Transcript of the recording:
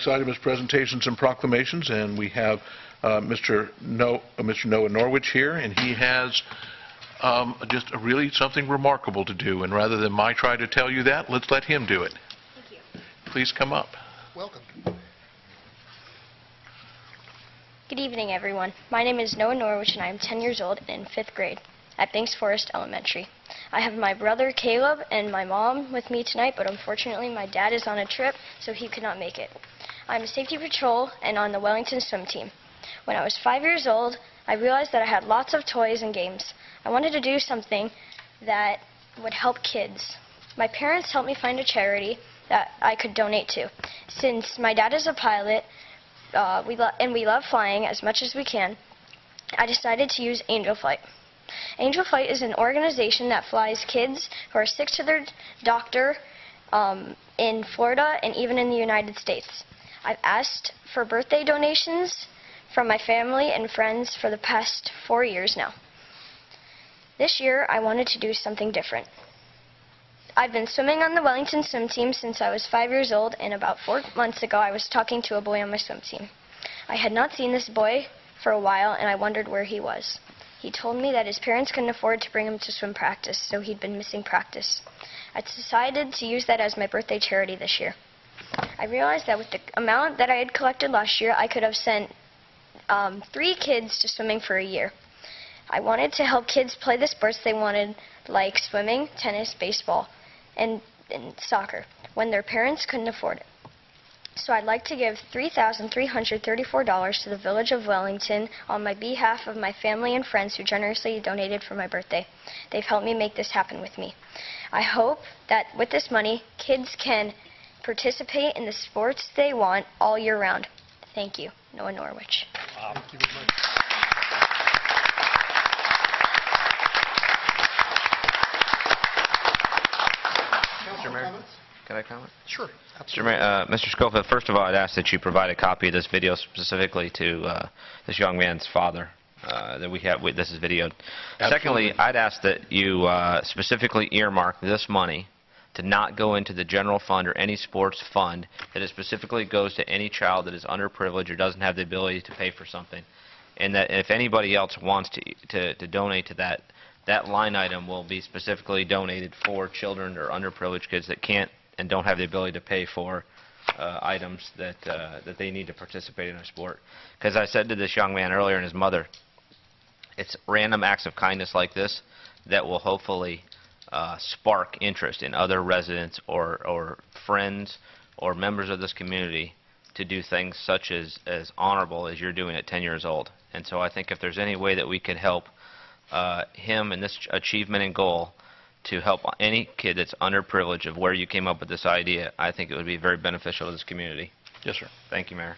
next item is presentations and proclamations, and we have Mr. Noah Norwich here, and he has just really something remarkable to do. And rather than I try to tell you that, let's let him do it. Thank you. Please come up. Welcome. Good evening, everyone. My name is Noah Norwich, and I am 10 years old and in 5th grade at Banks Forest Elementary. I have my brother Caleb and my mom with me tonight, but unfortunately my dad is on a trip, so he could not make it. I'm a safety patrol and on the Wellington swim team. When I was 5 years old, I realized that I had lots of toys and games. I wanted to do something that would help kids. My parents helped me find a charity that I could donate to. Since my dad is a pilot, we love flying as much as we can, I decided to use Angel Flight. Angel Flight is an organization that flies kids who are sick to their doctor in Florida and even in the United States. I've asked for birthday donations from my family and friends for the past 4 years now. This year, I wanted to do something different. I've been swimming on the Wellington swim team since I was 5 years old, and about 4 months ago I was talking to a boy on my swim team. I had not seen this boy for a while, and I wondered where he was. He told me that his parents couldn't afford to bring him to swim practice, so he'd been missing practice. I decided to use that as my birthday charity this year. I realized that with the amount that I had collected last year, I could have sent 3 kids to swimming for a year. I wanted to help kids play the sports they wanted, like swimming, tennis, baseball, and soccer, when their parents couldn't afford it. So I'd like to give $3,334 to the Village of Wellington on my behalf of my family and friends who generously donated for my birthday. They've helped me make this happen with me. I hope that with this money, kids can participate in the sports they want all year round. Thank you. Noah Norwich. Wow. Thank you very much. Mr. Mayor, can I comment? Sure, absolutely. Mr. Schofield, first of all, I'd ask that you provide a copy of this video specifically to this young man's father. That we have. This is videoed. Absolutely. Secondly, I'd ask that you specifically earmark this money to not go into the general fund or any sports fund, that it specifically goes to any child that is underprivileged or doesn't have the ability to pay for something. And that if anybody else wants to donate to that, that line item will be specifically donated for children or underprivileged kids that can't and don't have the ability to pay for items that they need to participate in a sport. Because I said to this young man earlier and his mother, it's random acts of kindness like this that will hopefully spark interest in other residents or friends or members of this community to do things such as honorable as you're doing at 10 years old. And so I think if there's any way that we could help him in this achievement and goal to help any kid that's underprivileged of where you came up with this idea, I think it would be very beneficial to this community. Yes, sir. Thank you, Mayor.